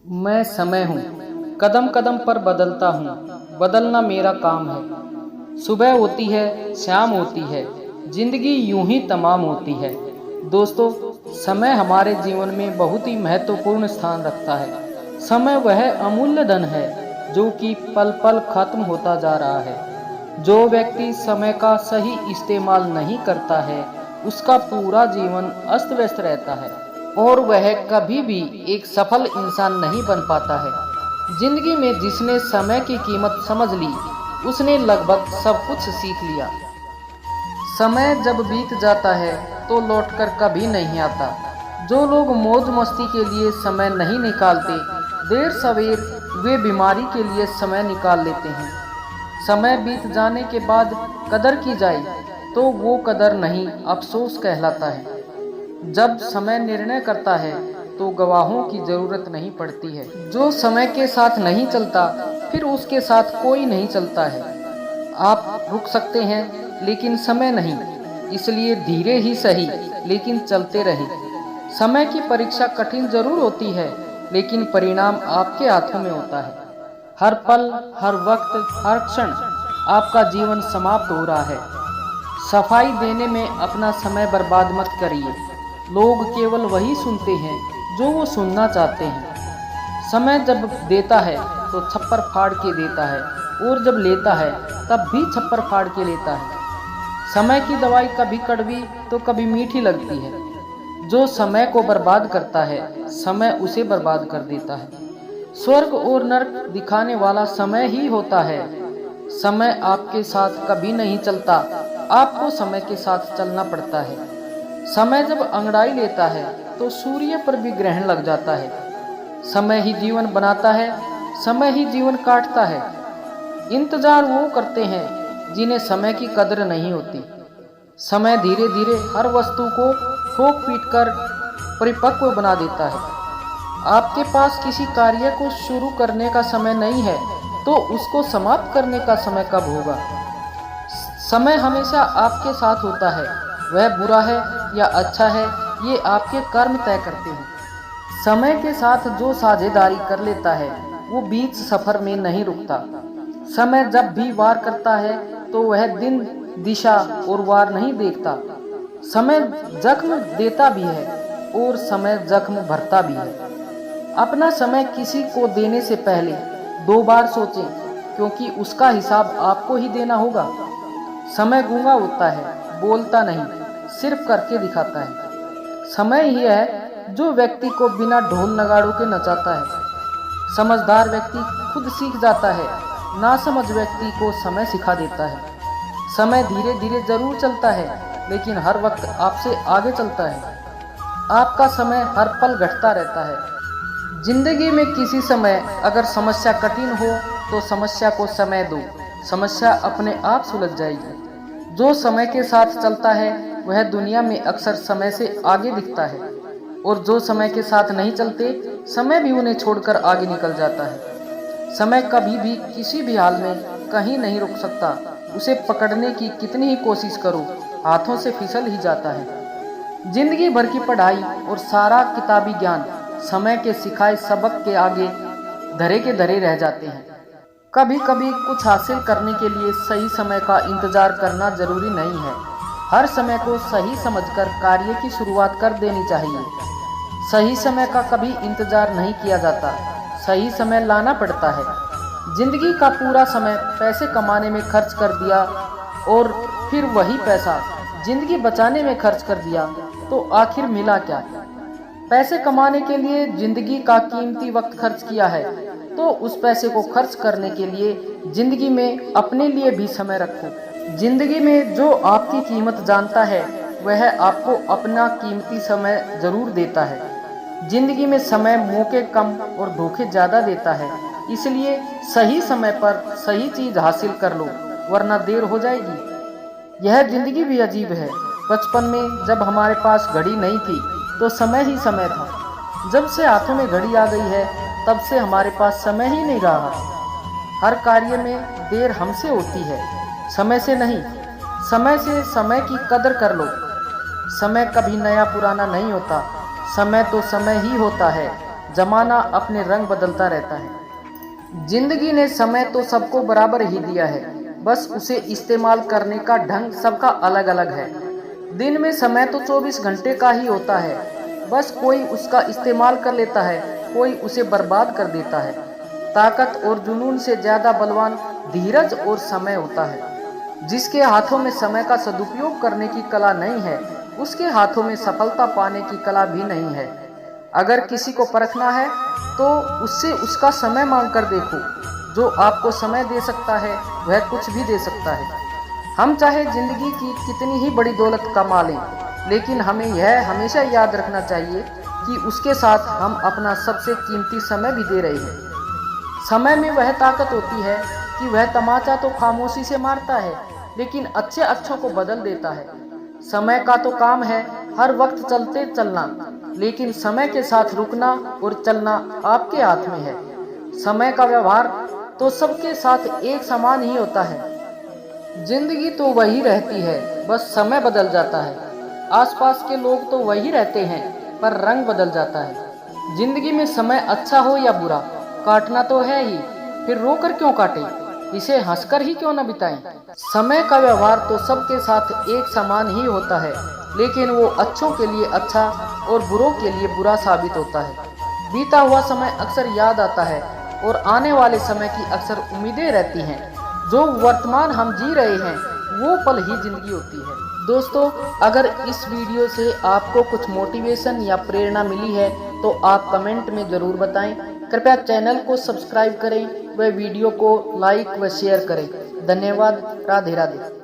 मैं समय हूँ, कदम कदम पर बदलता हूँ, बदलना मेरा काम है। सुबह होती है, शाम होती है, जिंदगी यूं ही तमाम होती है। दोस्तों, समय हमारे जीवन में बहुत ही महत्वपूर्ण स्थान रखता है। समय वह अमूल्य धन है जो कि पल पल खत्म होता जा रहा है। जो व्यक्ति समय का सही इस्तेमाल नहीं करता है, उसका पूरा जीवन अस्त व्यस्त रहता है और वह कभी भी एक सफल इंसान नहीं बन पाता है। जिंदगी में जिसने समय की कीमत समझ ली, उसने लगभग सब कुछ सीख लिया। समय जब बीत जाता है तो लौटकर कभी नहीं आता। जो लोग मौज मस्ती के लिए समय नहीं निकालते, देर सवेर वे बीमारी के लिए समय निकाल लेते हैं। समय बीत जाने के बाद कदर की जाए तो वो कदर नहीं, अफसोस कहलाता है। जब समय निर्णय करता है तो गवाहों की जरूरत नहीं पड़ती है। जो समय के साथ नहीं चलता, फिर उसके साथ कोई नहीं चलता है। आप रुक सकते हैं लेकिन समय नहीं, इसलिए धीरे ही सही लेकिन चलते रहे। समय की परीक्षा कठिन जरूर होती है, लेकिन परिणाम आपके हाथों में होता है। हर पल, हर वक्त, हर क्षण आपका जीवन समाप्त हो रहा है। सफाई देने में अपना समय बर्बाद मत करिए। लोग केवल वही सुनते हैं जो वो सुनना चाहते हैं। समय जब देता है तो छप्पर फाड़ के देता है, और जब लेता है तब भी छप्पर फाड़ के लेता है। समय की दवाई कभी कड़वी तो कभी मीठी लगती है। जो समय को बर्बाद करता है, समय उसे बर्बाद कर देता है। स्वर्ग और नरक दिखाने वाला समय ही होता है। समय आपके साथ कभी नहीं चलता, आपको समय के साथ चलना पड़ता है। समय जब अंगड़ाई लेता है तो सूर्य पर भी ग्रहण लग जाता है। समय ही जीवन बनाता है, समय ही जीवन काटता है। इंतजार वो करते हैं जिन्हें समय की कदर नहीं होती। समय धीरे धीरे हर वस्तु को ठोक पीट कर परिपक्व बना देता है। आपके पास किसी कार्य को शुरू करने का समय नहीं है तो उसको समाप्त करने का समय कब होगा? समय हमेशा आपके साथ होता है। वह बुरा है या अच्छा है, ये आपके कर्म तय करते हैं। समय के साथ जो साझेदारी कर लेता है वो बीच सफर में नहीं रुकता। समय जब भी वार करता है तो वह दिन, दिशा और वार नहीं देखता। समय जख्म देता भी है और समय जख्म भरता भी है। अपना समय किसी को देने से पहले 2 बार सोचें, क्योंकि उसका हिसाब आपको ही देना होगा। समय गूंगा होता है, बोलता नहीं, सिर्फ करके दिखाता है। समय ही है जो व्यक्ति को बिना ढोल नगाड़ों के नचाता है। समझदार व्यक्ति खुद सीख जाता है, नासमझ व्यक्ति को समय सिखा देता है। समय धीरे धीरे जरूर चलता है, लेकिन हर वक्त आपसे आगे चलता है। आपका समय हर पल घटता रहता है। जिंदगी में किसी समय अगर समस्या कठिन हो तो समस्या को समय दो, समस्या अपने आप सुलझ जाएगी। जो समय के साथ चलता है वह दुनिया में अक्सर समय से आगे दिखता है, और जो समय के साथ नहीं चलते, समय भी उन्हें छोड़कर आगे निकल जाता है। समय कभी भी किसी भी हाल में कहीं नहीं रुक सकता। उसे पकड़ने की कितनी ही कोशिश करो, हाथों से फिसल ही जाता है। जिंदगी भर की पढ़ाई और सारा किताबी ज्ञान समय के सिखाए सबक के आगे धरे के धरे रह जाते हैं। कभी कभी कुछ हासिल करने के लिए सही समय का इंतजार करना जरूरी नहीं है। हर समय को सही समझकर कार्य की शुरुआत कर देनी चाहिए। सही समय का कभी इंतजार नहीं किया जाता, सही समय लाना पड़ता है। जिंदगी का पूरा समय पैसे कमाने में खर्च कर दिया और फिर वही पैसा जिंदगी बचाने में खर्च कर दिया तो आखिर मिला क्या? पैसे कमाने के लिए जिंदगी का कीमती वक्त खर्च किया है तो उस पैसे को खर्च करने के लिए जिंदगी में अपने लिए भी समय रखो। जिंदगी में जो आपकी कीमत जानता है वह आपको अपना कीमती समय जरूर देता है। जिंदगी में समय मौके कम और धोखे ज़्यादा देता है, इसलिए सही समय पर सही चीज़ हासिल कर लो, वरना देर हो जाएगी। यह जिंदगी भी अजीब है। बचपन में जब हमारे पास घड़ी नहीं थी तो समय ही समय था। जब से हाथों में घड़ी आ गई है तब से हमारे पास समय ही नहीं रहा। हर कार्य में देर हमसे होती है, समय से नहीं। समय से समय की कदर कर लो। समय कभी नया पुराना नहीं होता, समय तो समय ही होता है। जमाना अपने रंग बदलता रहता है। जिंदगी ने समय तो सबको बराबर ही दिया है, बस उसे इस्तेमाल करने का ढंग सबका अलग अलग है। दिन में समय तो 24 घंटे का ही होता है, बस कोई उसका इस्तेमाल कर लेता है, कोई उसे बर्बाद कर देता है। ताकत और जुनून से ज्यादा बलवान धीरज और समय होता है। जिसके हाथों में समय का सदुपयोग करने की कला नहीं है, उसके हाथों में सफलता पाने की कला भी नहीं है। अगर किसी को परखना है तो उससे उसका समय मांग कर देखो। जो आपको समय दे सकता है वह कुछ भी दे सकता है। हम चाहे जिंदगी की कितनी ही बड़ी दौलत कमा लें, लेकिन हमें यह हमेशा याद रखना चाहिए कि उसके साथ हम अपना सबसे कीमती समय भी दे रहे हैं। समय में वह ताकत होती है कि वह तमाचा तो खामोशी से मारता है, लेकिन अच्छे अच्छों को बदल देता है। समय का तो काम है हर वक्त चलते चलना, लेकिन समय के साथ रुकना और चलना आपके हाथ में है। समय का व्यवहार तो सबके साथ एक समान ही होता है। जिंदगी तो वही रहती है, बस समय बदल जाता है। आसपास के लोग तो वही रहते हैं, पर रंग बदल जाता है। जिंदगी में समय अच्छा हो या बुरा, काटना तो है ही, फिर रोकर क्यों काटें, इसे हंसकर ही क्यों न बिताएं। समय का व्यवहार तो सबके साथ एक समान ही होता है, लेकिन वो अच्छों के लिए अच्छा और बुरों के लिए बुरा साबित होता है। बीता हुआ समय अक्सर याद आता है और आने वाले समय की अक्सर उम्मीदें रहती हैं। जो वर्तमान हम जी रहे हैं वो पल ही जिंदगी होती है। दोस्तों, अगर इस वीडियो से आपको कुछ मोटिवेशन या प्रेरणा मिली है तो आप कमेंट में ज़रूर बताएं। कृपया चैनल को सब्सक्राइब करें व वीडियो को लाइक व शेयर करें। धन्यवाद। राधे राधे।